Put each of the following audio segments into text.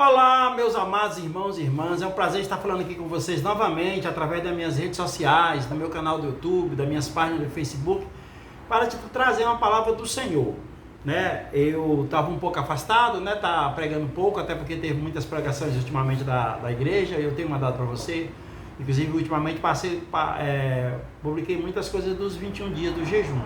Olá, meus amados irmãos e irmãs, é um prazer estar falando aqui com vocês novamente, através das minhas redes sociais, do meu canal do YouTube, das minhas páginas do Facebook, para trazer uma palavra do Senhor, né? Eu estava um pouco afastado, né? Tá pregando pouco, até porque teve muitas pregações ultimamente da igreja, eu tenho mandado para você, inclusive ultimamente publiquei muitas coisas dos 21 dias do jejum,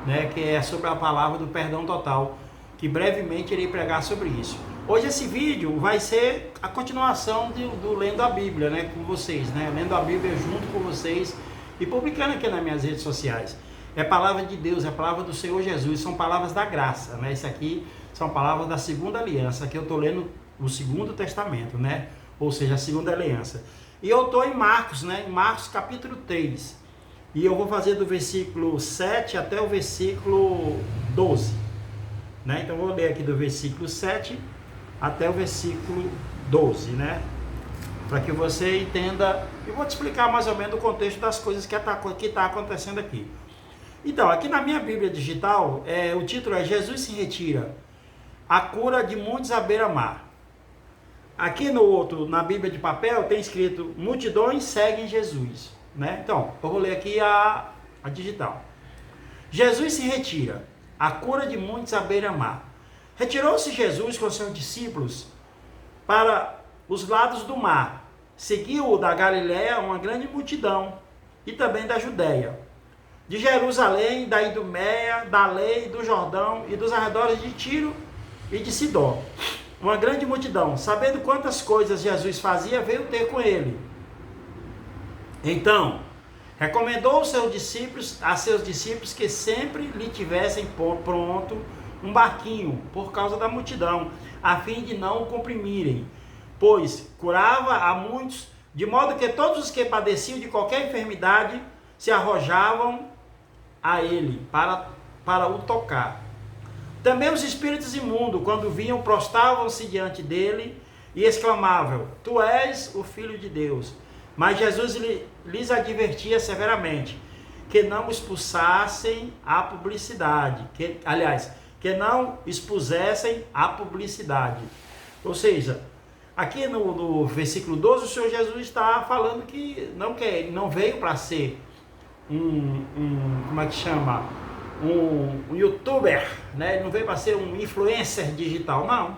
né? Que é sobre a palavra do perdão total, que brevemente irei pregar sobre isso. Hoje esse vídeo vai ser a continuação do Lendo a Bíblia, né, com vocês, né, lendo a Bíblia junto com vocês e publicando aqui nas minhas redes sociais. É a palavra de Deus, é a palavra do Senhor Jesus, são palavras da graça, né, isso aqui são palavras da segunda aliança, aqui eu estou lendo o Segundo Testamento, né, ou seja, a segunda aliança. E eu estou em Marcos, né, em Marcos capítulo 3, e eu vou fazer do versículo 7 até o versículo 12, né, então eu vou ler aqui do versículo 7 até o versículo 12, né? Para que você entenda, eu vou te explicar mais ou menos o contexto das coisas que está acontecendo aqui. Então, aqui na minha Bíblia digital, o título é Jesus se retira, a cura de muitos à beira-mar. Aqui na Bíblia de papel, tem escrito, multidões seguem Jesus, né? Então, eu vou ler aqui a digital. Jesus se retira, a cura de muitos à beira-mar. Retirou-se Jesus com seus discípulos para os lados do mar. Seguiu da Galiléia uma grande multidão e também da Judéia, de Jerusalém, da Idumeia, da Lei, do Jordão e dos arredores de Tiro e de Sidom. Uma grande multidão, sabendo quantas coisas Jesus fazia, veio ter com ele. Então, recomendou a seus discípulos que sempre lhe tivessem pronto um barquinho, por causa da multidão, a fim de não o comprimirem, pois curava a muitos, de modo que todos os que padeciam de qualquer enfermidade se arrojavam a ele para o tocar. Também os espíritos imundos, quando vinham, prostravam-se diante dele e exclamavam, tu és o Filho de Deus. Mas Jesus lhes advertia severamente que não expulsassem a publicidade, que não expusessem a publicidade. Ou seja, aqui no versículo 12, o Senhor Jesus está falando que não veio para ser como é que chama? Um youtuber, né? Ele não veio para ser um influencer digital, não.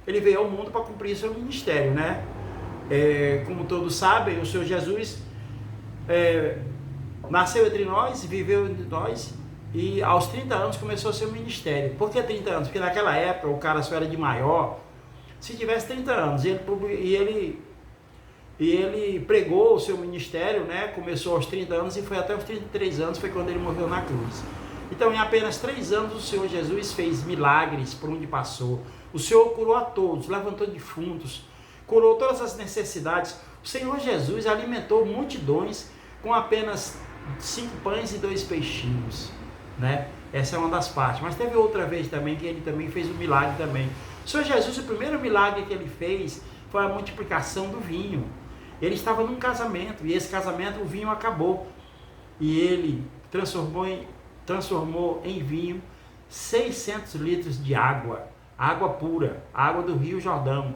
Ele veio ao mundo para cumprir seu ministério, né? Como todos sabem, o Senhor Jesus nasceu entre nós, viveu entre nós, e aos 30 anos começou o seu ministério. Por que 30 anos? Porque naquela época o cara só era de maior se tivesse 30 anos. E ele pregou o seu ministério, né? Começou aos 30 anos e foi até os 33 anos, foi quando ele morreu na cruz. Então, em apenas 3 anos, o Senhor Jesus fez milagres por onde passou. O Senhor curou a todos, levantou defuntos, curou todas as necessidades. O Senhor Jesus alimentou multidões com apenas 5 pães e 2 peixinhos. Né? Essa é uma das partes, mas teve outra vez também que ele também fez um milagre também. O Senhor Jesus, o primeiro milagre que ele fez foi a multiplicação do vinho. Ele estava num casamento e esse casamento o vinho acabou e ele transformou em vinho 600 litros de água pura, água do Rio Jordão.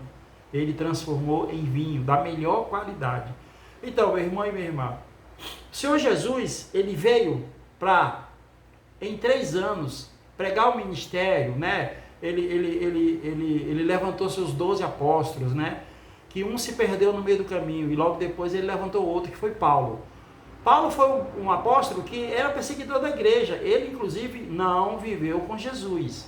Ele transformou em vinho da melhor qualidade. Então, meu irmão e minha irmã, o Senhor Jesus, ele veio para em 3 anos, pregar o ministério, né? Ele levantou seus 12 apóstolos, né? Que um se perdeu no meio do caminho e logo depois ele levantou outro, que foi Paulo. Paulo foi um apóstolo que era perseguidor da igreja. Ele, inclusive, não viveu com Jesus.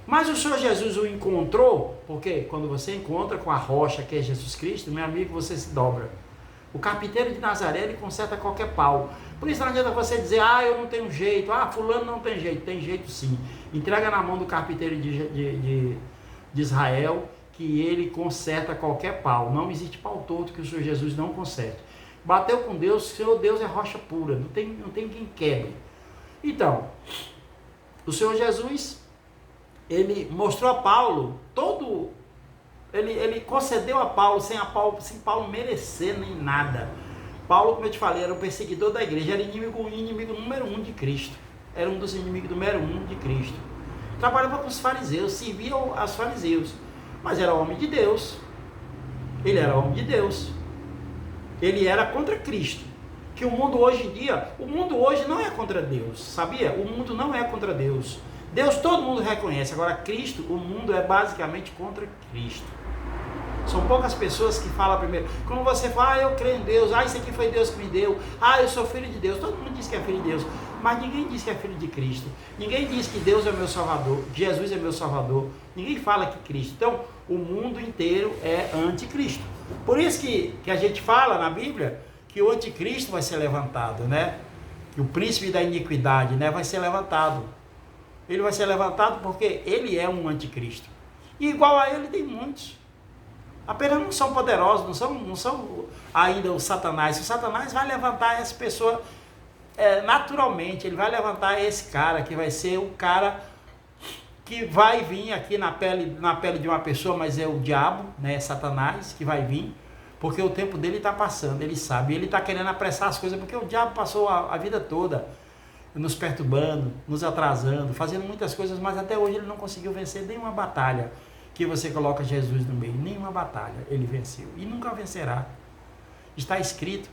Mas o Senhor Jesus o encontrou, porque quando você encontra com a rocha que é Jesus Cristo, meu amigo, você se dobra. O carpinteiro de Nazaré, ele conserta qualquer pau. Por isso não adianta você dizer, eu não tenho jeito, fulano não tem jeito. Tem jeito sim. Entrega na mão do carpinteiro de Israel, que ele conserta qualquer pau. Não existe pau torto que o Senhor Jesus não conserte. Bateu com Deus, o Senhor Deus é rocha pura, não tem quem quebre. Então, o Senhor Jesus, ele mostrou a Paulo ele concedeu a Paulo sem Paulo merecer nem nada. Paulo, como eu te falei, era o perseguidor da igreja, era inimigo número 1 de Cristo. Era um dos inimigos número 1 de Cristo. Trabalhava com os fariseus, servia aos fariseus. mas era homem de Deus. Ele era homem de Deus. Ele era contra Cristo. Que o mundo hoje em dia, o mundo hoje não é contra Deus, sabia? O mundo não é contra Deus. Deus todo mundo reconhece, agora Cristo, o mundo é basicamente contra Cristo. São poucas pessoas que falam primeiro. Quando você fala, eu creio em Deus, isso aqui foi Deus que me deu, eu sou filho de Deus, todo mundo diz que é filho de Deus, mas ninguém diz que é filho de Cristo, ninguém diz que Deus é meu Salvador, Jesus é meu Salvador, ninguém fala que Cristo. Então, o mundo inteiro é anticristo. Por isso que a gente fala na Bíblia que o anticristo vai ser levantado, né? Que o príncipe da iniquidade, né, vai ser levantado. Ele vai ser levantado porque ele é um anticristo. E igual a ele tem muitos. Apenas não são poderosos, não são ainda o Satanás. O Satanás vai levantar essa pessoa naturalmente. Ele vai levantar esse cara que vai ser o cara que vai vir aqui na pele de uma pessoa, mas é o diabo, né? Satanás que vai vir. Porque o tempo dele está passando, ele sabe. Ele está querendo apressar as coisas, porque o diabo passou a vida toda nos perturbando, nos atrasando, fazendo muitas coisas, mas até hoje ele não conseguiu vencer nenhuma batalha que você coloca Jesus no meio. Nenhuma batalha ele venceu e nunca vencerá. Está escrito,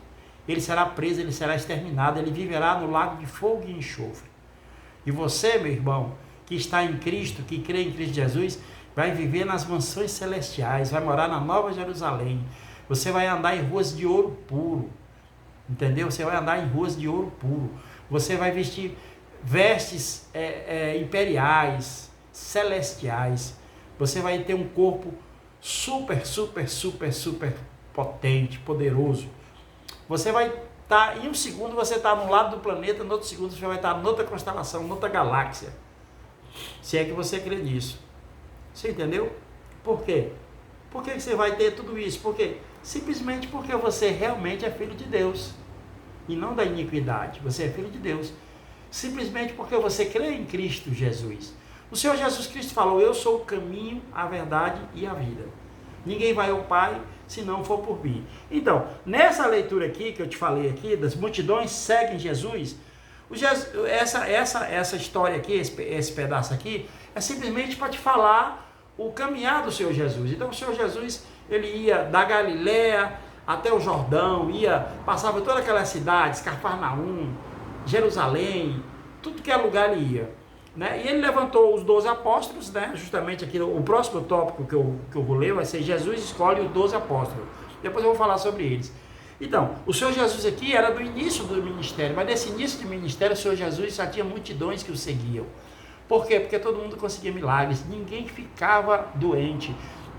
ele será preso, ele será exterminado, ele viverá no lago de fogo e enxofre. E você, meu irmão, que está em Cristo, que crê em Cristo Jesus, vai viver nas mansões celestiais, vai morar na Nova Jerusalém. Você vai andar em ruas de ouro puro, entendeu? Você vai andar em ruas de ouro puro. Você vai vestir vestes imperiais, celestiais. Você vai ter um corpo super potente, poderoso. Você vai estar, em um segundo você está num lado do planeta, no outro segundo você vai estar noutra constelação, noutra galáxia. Se é que você crê nisso. Você entendeu? Por quê? Por que você vai ter tudo isso? Por quê? Simplesmente porque você realmente é filho de Deus e não da iniquidade. Você é filho de Deus simplesmente porque você crê em Cristo Jesus. O Senhor Jesus Cristo falou: eu sou o caminho, a verdade e a vida. Ninguém vai ao Pai se não for por mim. Então, nessa leitura aqui que eu te falei aqui, das multidões seguem Jesus, essa história aqui, esse pedaço aqui, é simplesmente para te falar o caminhar do Senhor Jesus. Então o Senhor Jesus, ele ia da Galiléia até o Jordão, passava todas aquelas cidades, Cafarnaum, Jerusalém, tudo que é lugar ele ia, né? E ele levantou os 12 apóstolos, né? Justamente aqui, o próximo tópico que eu vou ler vai ser: Jesus escolhe os 12 apóstolos. Depois eu vou falar sobre eles. Então, o Senhor Jesus aqui era do início do ministério, mas nesse início do ministério o Senhor Jesus já tinha multidões que o seguiam. Por quê? Porque todo mundo conseguia milagres, ninguém ficava doente,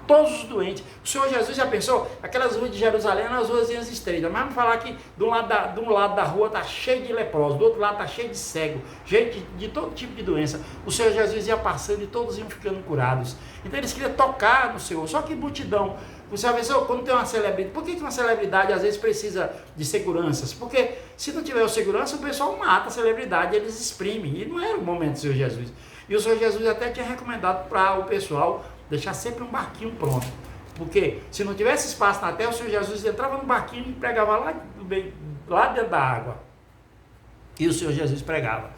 todos os doentes. O Senhor Jesus já pensou, aquelas ruas de Jerusalém eram as ruazinhas estreitas, mas vamos falar que de um lado da rua está cheio de leprosos, do outro lado está cheio de cego, gente de todo tipo de doença. O Senhor Jesus ia passando e todos iam ficando curados. Então eles queriam tocar no Senhor, só que multidão. Você já pensou, quando tem uma celebridade, por que uma celebridade às vezes precisa de seguranças? Porque se não tiver segurança, o pessoal mata a celebridade, eles exprimem, e não era o momento do Senhor Jesus. E o Senhor Jesus até tinha recomendado para o pessoal deixar sempre um barquinho pronto, porque se não tivesse espaço na terra, o Senhor Jesus entrava no barquinho e pregava lá dentro da água, e o Senhor Jesus pregava.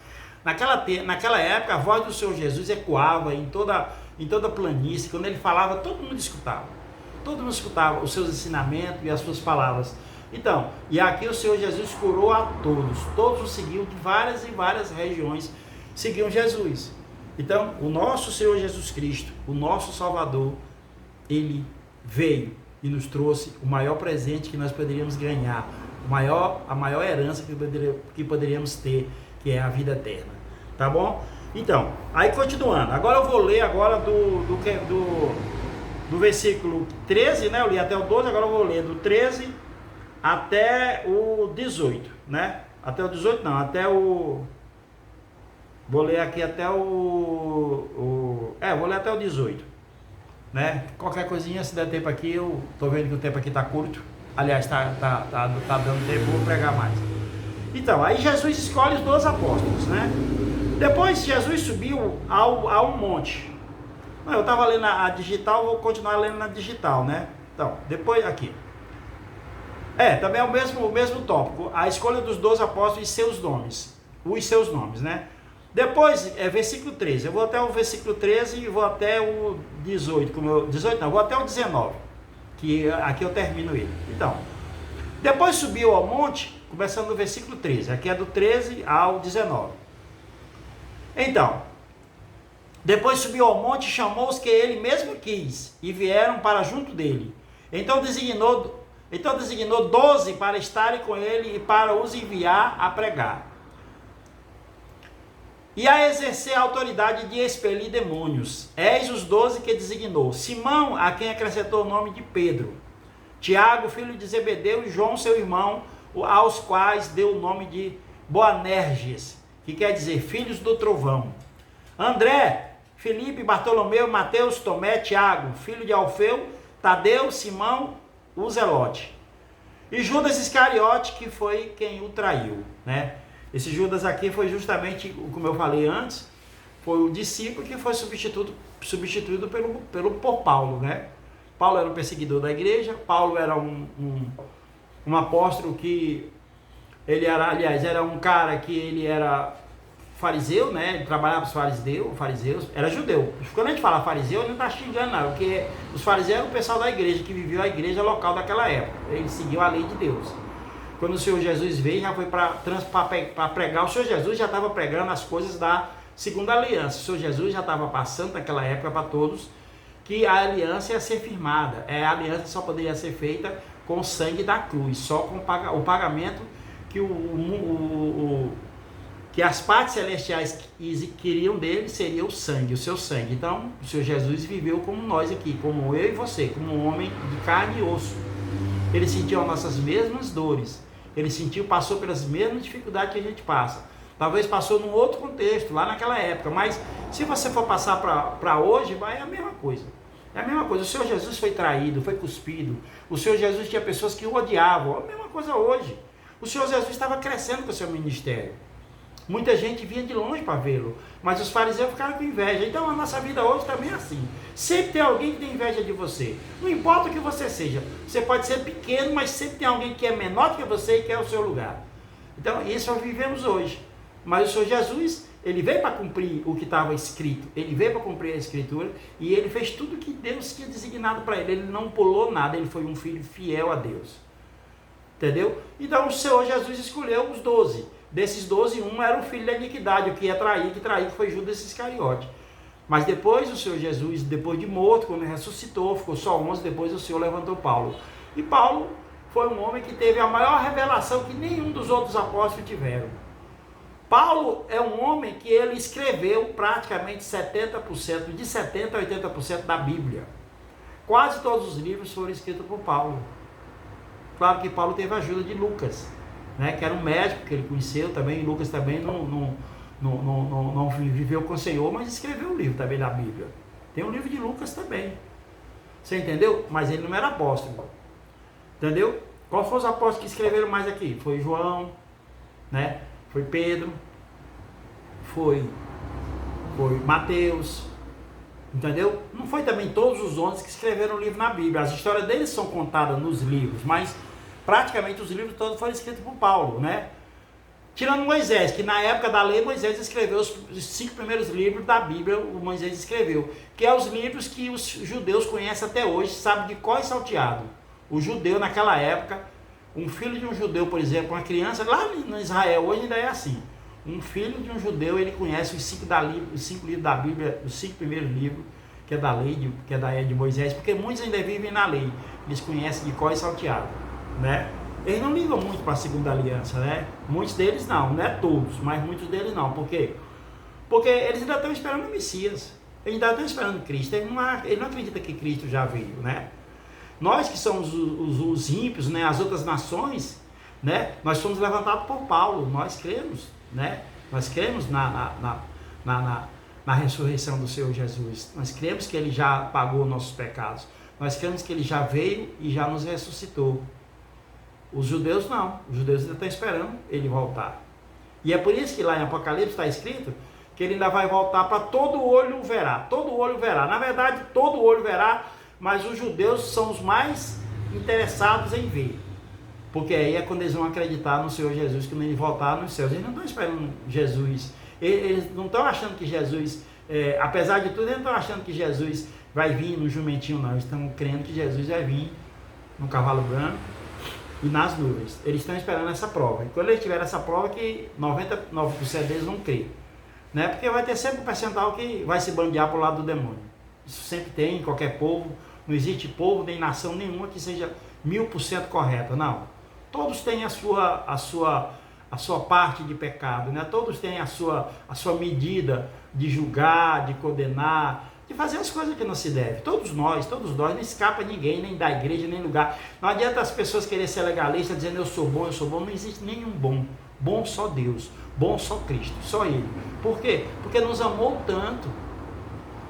Naquela época, a voz do Senhor Jesus ecoava em toda a planície. Quando ele falava, todo mundo escutava os seus ensinamentos e as suas palavras. Então, e aqui o Senhor Jesus curou a todos o seguiam de várias e várias regiões, seguiam Jesus. Então, o nosso Senhor Jesus Cristo, o nosso Salvador, ele veio e nos trouxe o maior presente que nós poderíamos ganhar, a maior herança que poderíamos ter, que é a vida eterna. Tá bom? Então, aí continuando, agora eu vou ler agora do versículo 13, né? Eu li até o 12, agora eu vou ler do 13 até o 18, né? Até o 18 não, até o... Vou ler aqui até vou ler até o 18, né? Qualquer coisinha, se der tempo aqui, eu tô vendo que o tempo aqui tá curto. Aliás, tá dando tempo, vou pregar mais. Então, aí Jesus escolhe os 12 apóstolos, né? Depois Jesus subiu a um monte. Eu estava lendo a digital, vou continuar lendo na digital, né? Então, depois aqui. Também é o mesmo tópico. A escolha dos 12 apóstolos e seus nomes. Os seus nomes, né? Depois, versículo 13. Eu vou até o versículo 13 e vou até o 18. 18 não, vou até o 19. Que aqui eu termino ele. Então, depois subiu ao monte, começando no versículo 13. Aqui é do 13 ao 19. Então, depois subiu ao monte e chamou os que ele mesmo quis, e vieram para junto dele. Então designou 12 para estarem com ele e para os enviar a pregar. E a exercer a autoridade de expelir demônios. Eis os 12 que designou: Simão, a quem acrescentou o nome de Pedro, Tiago, filho de Zebedeu, e João, seu irmão, aos quais deu o nome de Boanerges, que quer dizer filhos do trovão. André, Filipe, Bartolomeu, Mateus, Tomé, Tiago, filho de Alfeu, Tadeu, Simão, o Zelote. E Judas Iscariote, que foi quem o traiu, né? Esse Judas aqui foi justamente, como eu falei antes, foi o discípulo que foi substituído por Paulo, né? Paulo era um perseguidor da igreja, Paulo era um apóstolo que ele era, aliás, era um cara que ele era fariseu, né? Ele trabalhava para os fariseus, era judeu. Quando a gente fala fariseu, ele não está xingando não, porque os fariseus eram o pessoal da igreja, que viveu a igreja local daquela época. Eles seguiam a lei de Deus. Quando o Senhor Jesus veio, já foi para pregar. O Senhor Jesus já estava pregando as coisas da segunda aliança. O Senhor Jesus já estava passando naquela época para todos que a aliança ia ser firmada. A aliança só poderia ser feita com o sangue da cruz, só com o pagamento que as partes celestiais queriam dele seria o sangue, o seu sangue. Então, o Senhor Jesus viveu como nós aqui, como eu e você, como um homem de carne e osso. Ele sentiu as nossas mesmas dores. Ele passou pelas mesmas dificuldades que a gente passa. Talvez passou num outro contexto, lá naquela época. Mas se você for passar para hoje, é a mesma coisa. É a mesma coisa. O Senhor Jesus foi traído, foi cuspido. O Senhor Jesus tinha pessoas que o odiavam. É a mesma coisa hoje. O Senhor Jesus estava crescendo com o seu ministério. Muita gente vinha de longe para vê-lo, mas os fariseus ficaram com inveja. Então a nossa vida hoje também é assim. Sempre tem alguém que tem inveja de você. Não importa o que você seja. Você pode ser pequeno, mas sempre tem alguém que é menor do que você e quer o seu lugar. Então isso nós vivemos hoje. Mas o Senhor Jesus, ele veio para cumprir o que estava escrito. Ele veio para cumprir a escritura e ele fez tudo o que Deus tinha designado para ele. Ele não pulou nada, ele foi um filho fiel a Deus. Entendeu? Então o Senhor Jesus escolheu os 12. Desses 12, um era o filho da iniquidade, o que ia trair, que foi Judas Iscariote. Mas depois o Senhor Jesus, depois de morto, quando ressuscitou, ficou só 11, depois o Senhor levantou Paulo. E Paulo foi um homem que teve a maior revelação que nenhum dos outros apóstolos tiveram. Paulo é um homem que ele escreveu praticamente 70%, de 70% a 80% da Bíblia. Quase todos os livros foram escritos por Paulo. Claro que Paulo teve a ajuda de Lucas, né, que era um médico que ele conheceu também. Lucas também não viveu com o Senhor, mas escreveu um livro também da Bíblia. Tem um livro de Lucas também. Você entendeu? Mas ele não era apóstolo. Entendeu? Qual foram os apóstolos que escreveram mais aqui? Foi João, né? Foi Pedro, foi Mateus, entendeu? Não foi também todos os 11 que escreveram o livro na Bíblia. As histórias deles são contadas nos livros, mas praticamente os livros todos foram escritos por Paulo, né? Tirando Moisés, que na época da lei Moisés escreveu os 5 primeiros livros da Bíblia, o Moisés escreveu, que é os livros que os judeus conhecem até hoje, sabe de cor e salteado. O judeu naquela época, um filho de um judeu, por exemplo, uma criança, lá no Israel hoje ainda é assim, um filho de um judeu, ele conhece os 5 livros da Bíblia, os 5 primeiros livros, que é da lei, que é da era de Moisés, porque muitos ainda vivem na lei, eles conhecem de cor e salteado, né? Eles não ligam muito para a segunda aliança, né? Muitos deles não é todos, mas muitos deles não. Por quê? Porque eles ainda estão esperando o Messias. Eles ainda estão esperando Cristo. Eles não acreditam que Cristo já veio, né? Nós que somos os ímpios, né? As outras nações, né? Nós somos levantados por Paulo. Nós cremos, né? Nós cremos na ressurreição do Senhor Jesus. Nós cremos que Ele já pagou nossos pecados. Nós cremos que Ele já veio e já nos ressuscitou. Os judeus não, os judeus ainda estão esperando ele voltar. E é por isso que lá em Apocalipse está escrito que ele ainda vai voltar para todo olho verá. Todo olho verá. Na verdade, todo olho verá, mas os judeus são os mais interessados em ver. Porque aí é quando eles vão acreditar no Senhor Jesus, quando ele voltar nos céus. Eles não estão esperando Jesus Eles não estão achando que Jesus, apesar de tudo, eles não estão achando que Jesus vai vir no jumentinho, não. Eles estão crendo que Jesus vai vir no cavalo branco e nas nuvens. Eles estão esperando essa prova. E quando eles tiverem essa prova, que 99% deles vão crer. Né? Porque vai ter sempre um percentual que vai se bandear para o lado do demônio. Isso sempre tem em qualquer povo. Não existe povo nem nação nenhuma que seja 1000% correta. Não. Todos têm a sua parte de pecado. Né? Todos têm a sua medida de julgar, de condenar, de fazer as coisas que não se deve. Todos nós, não escapa ninguém, nem da igreja, nem lugar. Não adianta as pessoas quererem ser legalistas dizendo eu sou bom, não existe nenhum bom. Bom só Deus, bom só Cristo, só Ele. Por quê? Porque nos amou tanto.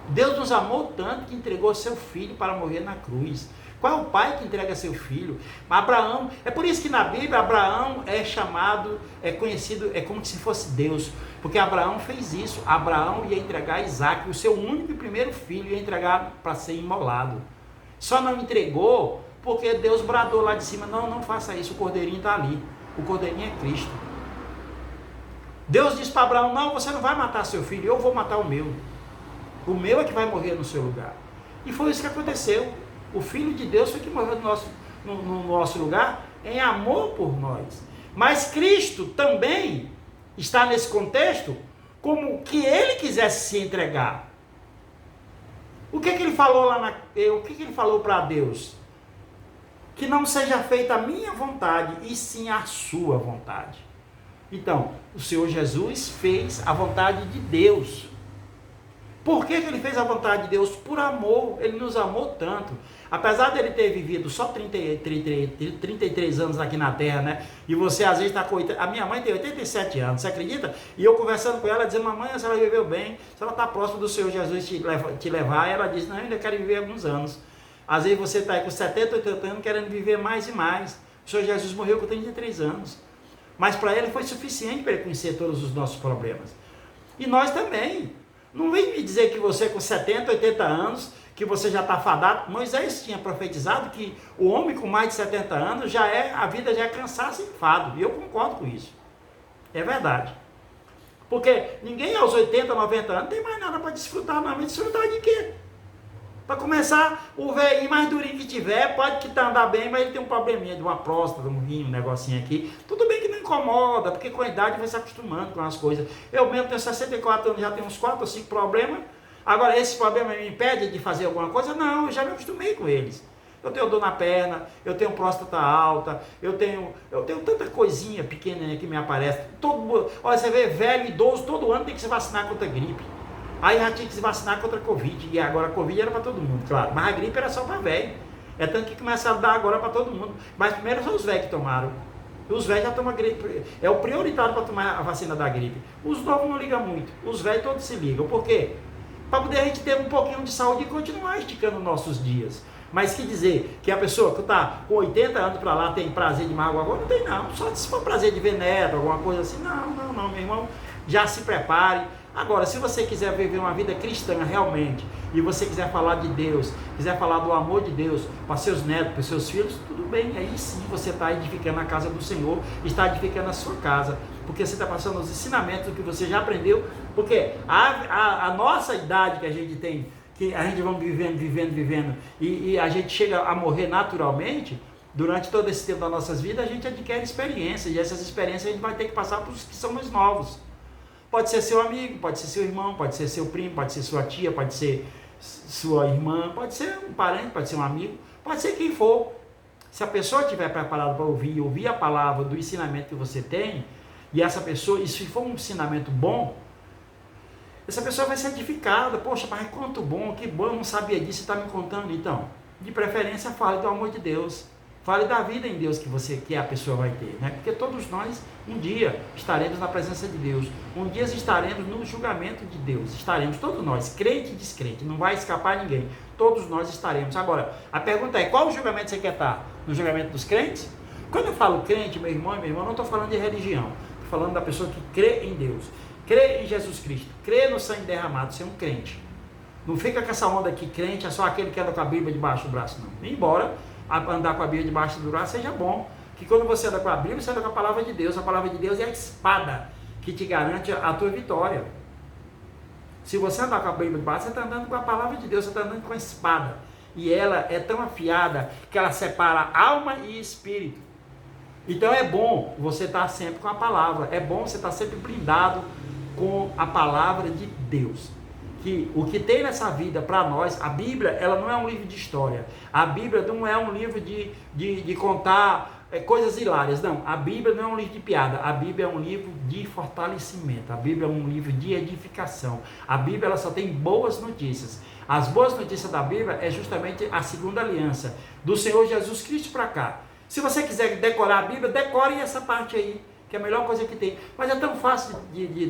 Deus nos amou tanto que entregou seu filho para morrer na cruz. Qual é o pai que entrega seu filho? Abraão, é por isso que na Bíblia Abraão é chamado, é conhecido, é como se fosse Deus. Porque Abraão fez isso. Abraão ia entregar Isaac, o seu único e primeiro filho, ia entregar para ser imolado. Só não entregou porque Deus bradou lá de cima, não faça isso, o cordeirinho está ali. O cordeirinho é Cristo. Deus disse para Abraão, não, você não vai matar seu filho, eu vou matar o meu. O meu é que vai morrer no seu lugar. E foi isso que aconteceu. O Filho de Deus foi que morreu no nosso lugar em amor por nós. Mas Cristo também está nesse contexto como que ele quisesse se entregar. O que ele falou o que ele falou para Deus? Que não seja feita a minha vontade, e sim a sua vontade. Então, o Senhor Jesus fez a vontade de Deus. Por que ele fez a vontade de Deus? Por amor. Ele nos amou tanto. Apesar dele ter vivido só 33 anos aqui na Terra, né? E você às vezes está com... A minha mãe tem 87 anos, você acredita? E eu conversando com ela, dizendo, mamãe, se ela viveu bem, se ela está próxima do Senhor Jesus te levar, ela disse, não, eu ainda quero viver alguns anos. Às vezes você está aí com 70, 80 anos querendo viver mais e mais. O Senhor Jesus morreu com 33 anos. Mas para ele foi suficiente para ele conhecer todos os nossos problemas. E nós também. Não vem me dizer que você com 70, 80 anos, que você já está fadado. Moisés tinha profetizado que o homem com mais de 70 anos, a vida já é cansaço e enfado. E eu concordo com isso. É verdade. Porque ninguém aos 80, 90 anos tem mais nada para desfrutar, não. Mas desfrutar de quê? Para começar, o velhinho mais durinho que tiver, pode que andar bem, mas ele tem um probleminha de uma próstata, um rim, um negocinho aqui. Tudo bem que não incomoda, porque com a idade vai se acostumando com as coisas. Eu mesmo tenho 64 anos, já tenho uns 4 ou 5 problemas. Agora, esse problema me impede de fazer alguma coisa? Não, eu já me acostumei com eles. Eu tenho dor na perna, eu tenho próstata alta, eu tenho tanta coisinha pequena que me aparece. Olha, você vê, velho, idoso, todo ano tem que se vacinar contra a gripe. Aí já tinha que se vacinar contra a Covid, e agora a Covid era para todo mundo, claro, mas a gripe era só para velho. É tanto que começa a dar agora para todo mundo. Mas primeiro são os velhos que tomaram. Os velhos já tomam a gripe, é o prioritário para tomar a vacina da gripe. Os novos não ligam muito, os velhos todos se ligam. Por quê? Para poder a gente ter um pouquinho de saúde e continuar esticando nossos dias. Mas que dizer que a pessoa que está com 80 anos para lá tem prazer de mais água agora? Não tem não. Só se for prazer de ver neto, alguma coisa assim. Não, meu irmão. Já se prepare. Agora, se você quiser viver uma vida cristã realmente, e você quiser falar de Deus, quiser falar do amor de Deus para seus netos, para seus filhos, tudo bem. Aí sim você está edificando a casa do Senhor, está edificando a sua casa. Porque você está passando os ensinamentos que você já aprendeu. Porque a nossa idade que a gente tem, que a gente vai vivendo, e a gente chega a morrer naturalmente, durante todo esse tempo das nossas vidas, a gente adquire experiência, e essas experiências a gente vai ter que passar para os que são mais novos. Pode ser seu amigo, pode ser seu irmão, pode ser seu primo, pode ser sua tia, pode ser sua irmã, pode ser um parente, pode ser um amigo, pode ser quem for. Se a pessoa estiver preparada para ouvir a palavra do ensinamento que você tem, e essa pessoa, e se for um ensinamento bom, essa pessoa vai ser edificada. Poxa, pai, quanto bom, que bom, eu não sabia disso, você está me contando. Então, de preferência, fale do amor de Deus. Fale da vida em Deus que a pessoa vai ter, né? Porque todos nós, um dia, estaremos na presença de Deus. Um dia estaremos no julgamento de Deus. Estaremos, todos nós, crente e descrente. Não vai escapar ninguém. Todos nós estaremos. Agora, a pergunta é, qual julgamento você quer estar? No julgamento dos crentes? Quando eu falo crente, meu irmão, não estou falando de religião. Estou falando da pessoa que crê em Deus. Crê em Jesus Cristo. Crê no sangue derramado. Ser um crente. Não fica com essa onda que crente é só aquele que anda com a Bíblia debaixo do braço, não. Embora andar com a Bíblia debaixo do braço seja bom, que quando você anda com a Bíblia, você anda com a palavra de Deus. A palavra de Deus é a espada que te garante a tua vitória. Se você andar com a Bíblia debaixo, você está andando com a palavra de Deus, você está andando com a espada. E ela é tão afiada que ela separa alma e espírito. Então é bom você estar sempre com a palavra, é bom você estar sempre blindado com a palavra de Deus. Que o que tem nessa vida para nós, a Bíblia, ela não é um livro de história. A Bíblia não é um livro de contar coisas hilárias. Não, a Bíblia não é um livro de piada. A Bíblia é um livro de fortalecimento. A Bíblia é um livro de edificação. A Bíblia ela só tem boas notícias. As boas notícias da Bíblia é justamente a segunda aliança do Senhor Jesus Cristo para cá. Se você quiser decorar a Bíblia, decore essa parte aí, que é a melhor coisa que tem. Mas é tão fácil de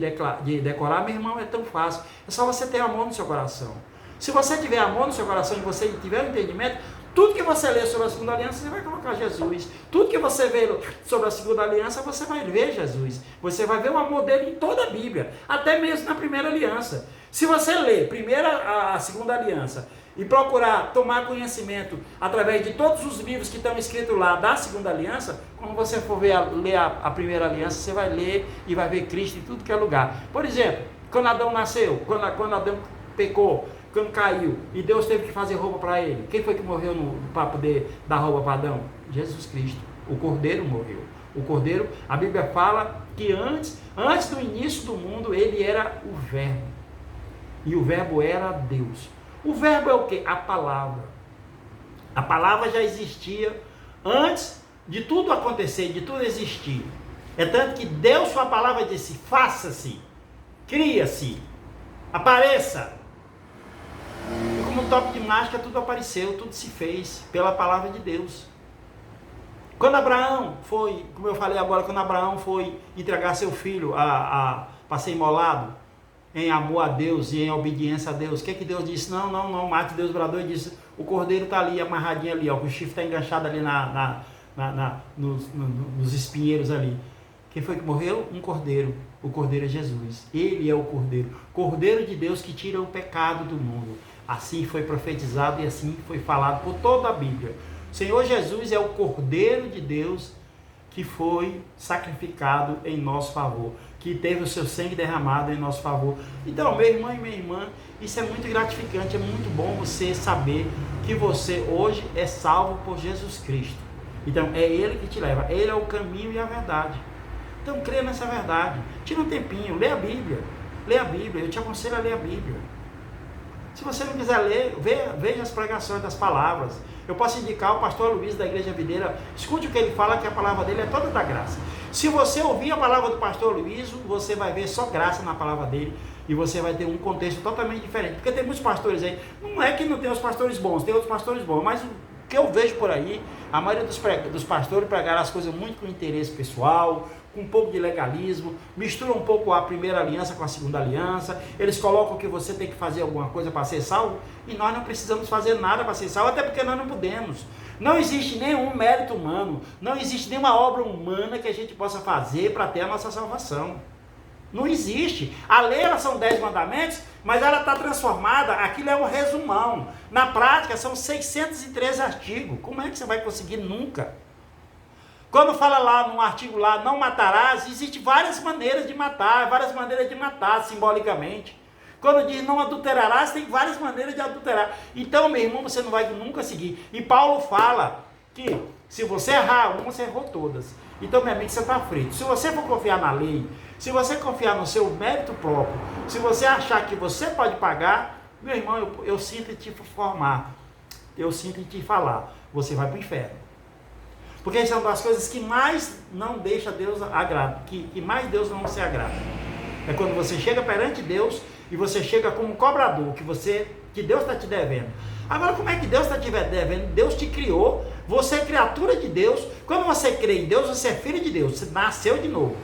decorar, meu irmão, é tão fácil. É só você ter amor no seu coração. Se você tiver amor no seu coração e você tiver um entendimento, tudo que você lê sobre a segunda aliança, você vai colocar Jesus. Tudo que você vê sobre a segunda aliança, você vai ver Jesus. Você vai ver o amor dele em toda a Bíblia, até mesmo na primeira aliança. Se você ler primeiro a segunda aliança e procurar tomar conhecimento através de todos os livros que estão escritos lá da segunda aliança, quando você for ler a primeira aliança, você vai ler e vai ver Cristo em tudo que é lugar. Por exemplo, quando Adão nasceu, quando Adão pecou, quando caiu, e Deus teve que fazer roupa para ele, quem foi que morreu para poder dar roupa para Adão? Jesus Cristo. O Cordeiro morreu. O Cordeiro, a Bíblia fala que antes do início do mundo, ele era o Verbo. E o Verbo era Deus. O Verbo é o quê? A palavra. A palavra já existia antes de tudo acontecer, de tudo existir. É tanto que Deus, sua palavra, disse: faça-se, cria-se, apareça. E como um toque de mágica, tudo apareceu, tudo se fez pela palavra de Deus. Quando Abraão foi, como eu falei agora, quando Abraão foi entregar seu filho para ser imolado, em amor a Deus e em obediência a Deus, o que Deus disse? Não, mate. Deus bradou e disse: o cordeiro está ali, amarradinho ali, ó, o chifre está enganchado ali nos espinheiros ali. Quem foi que morreu? Um cordeiro. O cordeiro é Jesus. Ele é o cordeiro. Cordeiro de Deus que tira o pecado do mundo. Assim foi profetizado e assim foi falado por toda a Bíblia. O Senhor Jesus é o cordeiro de Deus que foi sacrificado em nosso favor, que teve o seu sangue derramado em nosso favor. Então, meu irmão e minha irmã, isso é muito gratificante, é muito bom você saber que você hoje é salvo por Jesus Cristo. Então, é Ele que te leva, Ele é o caminho e a verdade. Então, creia nessa verdade, tira um tempinho, lê a Bíblia, eu te aconselho a ler a Bíblia. Se você não quiser ler, veja as pregações das palavras. Eu posso indicar o pastor Luiz da Igreja Videira, escute o que ele fala, que a palavra dele é toda da graça. Se você ouvir a palavra do pastor Luiz, você vai ver só graça na palavra dele e você vai ter um contexto totalmente diferente. Porque tem muitos pastores aí, não é que não tem os pastores bons, tem outros pastores bons, mas o que eu vejo por aí, a maioria dos pastores pregaram as coisas muito com interesse pessoal, com um pouco de legalismo, mistura um pouco a primeira aliança com a segunda aliança, eles colocam que você tem que fazer alguma coisa para ser salvo, e nós não precisamos fazer nada para ser salvo, até porque nós não podemos. Não existe nenhum mérito humano, não existe nenhuma obra humana que a gente possa fazer para ter a nossa salvação. Não existe. A lei, ela são 10 mandamentos, mas ela está transformada, aquilo é um resumão. Na prática, são 613 artigos. Como é que você vai conseguir nunca? Quando fala lá num artigo lá, não matarás, existe várias maneiras de matar simbolicamente. Quando diz não adulterarás, tem várias maneiras de adulterar. Então, meu irmão, você não vai nunca seguir. E Paulo fala que se você errar uma, você errou todas. Então, meu amigo, você está frito. Se você for confiar na lei, se você confiar no seu mérito próprio, se você achar que você pode pagar, meu irmão, eu sinto em te formar, eu sinto em te falar, você vai para o inferno. Porque isso é uma das coisas que mais não deixa Deus agrado, que mais Deus não se agrada. É quando você chega perante Deus e você chega como cobrador, que Deus está te devendo. Agora, como é que Deus está te devendo? Deus te criou, você é criatura de Deus. Quando você crê em Deus, você é filho de Deus, você nasceu de novo.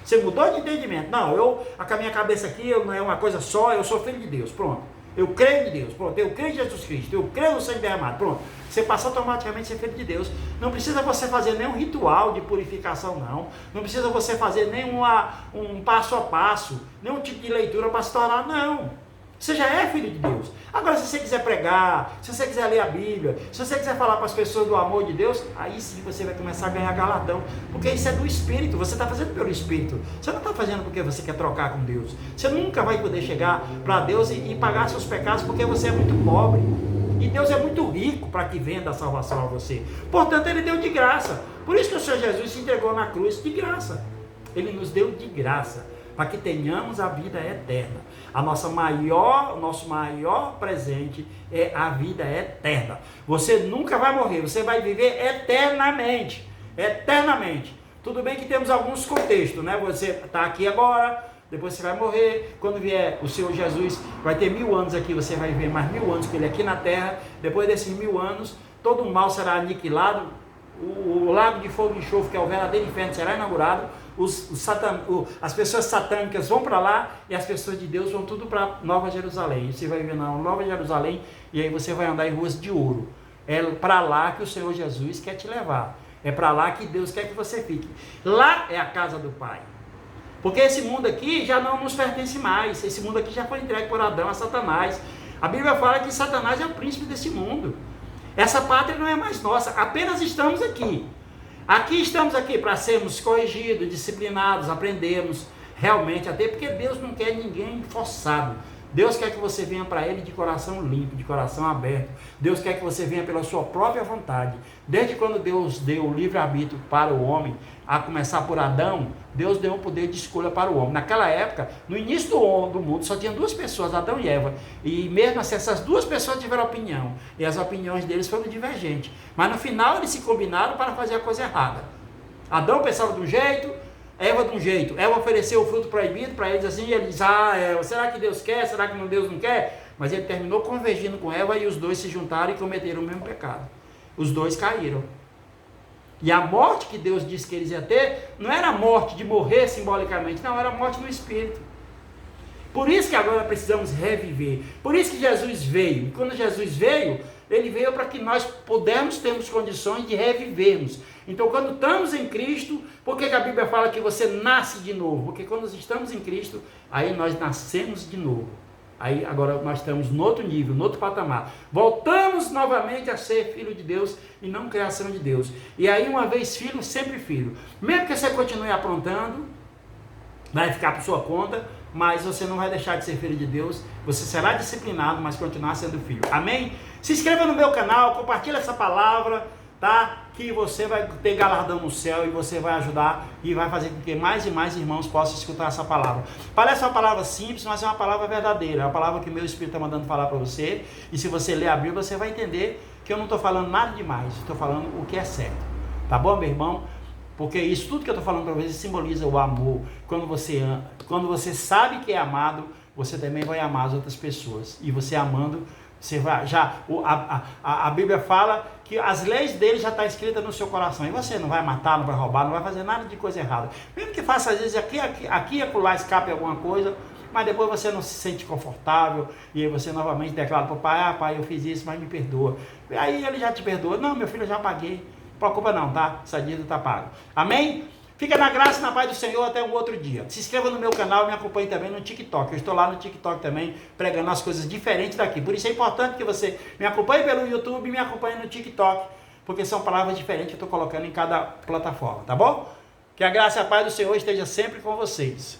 Você mudou de entendimento. Não, com a minha cabeça aqui, não é uma coisa só, eu sou filho de Deus, pronto. Eu creio em Deus, pronto, eu creio em Jesus Cristo, eu creio no sangue derramado, pronto. Você passa automaticamente a ser filho de Deus. Não precisa você fazer nenhum ritual de purificação, não. Não precisa você fazer um passo a passo, nenhum tipo de leitura para se tornar, não. Você já é filho de Deus. Agora, se você quiser pregar, se você quiser ler a Bíblia, se você quiser falar para as pessoas do amor de Deus, aí sim você vai começar a ganhar galardão. Porque isso é do Espírito, você está fazendo pelo Espírito. Você não está fazendo porque você quer trocar com Deus. Você nunca vai poder chegar para Deus e pagar seus pecados porque você é muito pobre. E Deus é muito rico para que venda a salvação a você. Portanto, Ele deu de graça. Por isso que o Senhor Jesus se entregou na cruz de graça. Ele nos deu de graça, para que tenhamos a vida eterna. Nosso maior presente é a vida eterna. Você nunca vai morrer, você vai viver eternamente. Eternamente. Tudo bem que temos alguns contextos, né? Você está aqui agora, depois você vai morrer. Quando vier o Senhor Jesus, vai ter 1000 anos aqui, você vai viver mais 1000 anos com Ele aqui na terra. Depois desses 1000 anos, todo o mal será aniquilado. O lago de fogo e enxofre, que é o verdadeiro inferno, será inaugurado. As pessoas satânicas vão para lá e as pessoas de Deus vão tudo para Nova Jerusalém. Você vai viver na Nova Jerusalém e aí você vai andar em ruas de ouro. É para lá que o Senhor Jesus quer te levar. É para lá que Deus quer que você fique. Lá é a casa do Pai. Porque esse mundo aqui já não nos pertence mais. Esse mundo aqui já foi entregue por Adão a Satanás. A Bíblia fala que Satanás é o príncipe desse mundo. Essa pátria não é mais nossa, apenas estamos aqui. Estamos aqui para sermos corrigidos, disciplinados, aprendermos realmente, até porque Deus não quer ninguém forçado. Deus quer que você venha para Ele de coração limpo, de coração aberto. Deus quer que você venha pela sua própria vontade. Desde quando Deus deu o livre-arbítrio para o homem, a começar por Adão, Deus deu um poder de escolha para o homem. Naquela época, no início do mundo, só tinha 2 pessoas, Adão e Eva. E mesmo assim, essas 2 pessoas tiveram opinião. E as opiniões deles foram divergentes. Mas no final, eles se combinaram para fazer a coisa errada. Adão pensava de um jeito, Eva de um jeito. Eva ofereceu o fruto proibido para eles assim, e eles, será que Deus quer? Será que Deus não quer? Mas ele terminou convergindo com Eva e os 2 se juntaram e cometeram o mesmo pecado. Os 2 caíram. E a morte que Deus disse que eles iam ter, não era a morte de morrer simbolicamente, não, era a morte no espírito. Por isso que agora precisamos reviver. Por isso que Jesus veio. E quando Jesus veio, Ele veio para que nós termos condições de revivermos. Então, quando estamos em Cristo, por que a Bíblia fala que você nasce de novo? Porque quando nós estamos em Cristo, aí nós nascemos de novo. Aí agora nós estamos no outro nível, no outro patamar. Voltamos novamente a ser filho de Deus e não criação de Deus. E aí, uma vez filho, sempre filho. Mesmo que você continue aprontando, vai ficar por sua conta, mas você não vai deixar de ser filho de Deus. Você será disciplinado, mas continuar sendo filho. Amém? Se inscreva no meu canal, compartilhe essa palavra, tá? Que você vai ter galardão no céu e você vai ajudar e vai fazer com que mais e mais irmãos possam escutar essa palavra. Parece uma palavra simples, mas é uma palavra verdadeira. É uma palavra que o meu Espírito está mandando falar para você. E se você ler a Bíblia, você vai entender que eu não estou falando nada demais. Estou falando o que é certo. Tá bom, meu irmão? Porque isso tudo que eu estou falando para você simboliza o amor. Quando você sabe que é amado, você também vai amar as outras pessoas. E você amando, você vai, a Bíblia fala que as leis dele já estão escritas no seu coração. E você não vai matar, não vai roubar, não vai fazer nada de coisa errada. Mesmo que faça às vezes aqui e acolá escape alguma coisa, mas depois você não se sente confortável. E aí você novamente declara para o pai, pai, eu fiz isso, mas me perdoa. E aí ele já te perdoa. Não, meu filho, eu já paguei. Não preocupa não, tá? Essa dívida está paga. Amém? Fica na graça e na paz do Senhor até um outro dia. Se inscreva no meu canal e me acompanhe também no TikTok. Eu estou lá no TikTok também, pregando as coisas diferentes daqui. Por isso é importante que você me acompanhe pelo YouTube e me acompanhe no TikTok, porque são palavras diferentes que eu estou colocando em cada plataforma, tá bom? Que a graça e a paz do Senhor esteja sempre com vocês.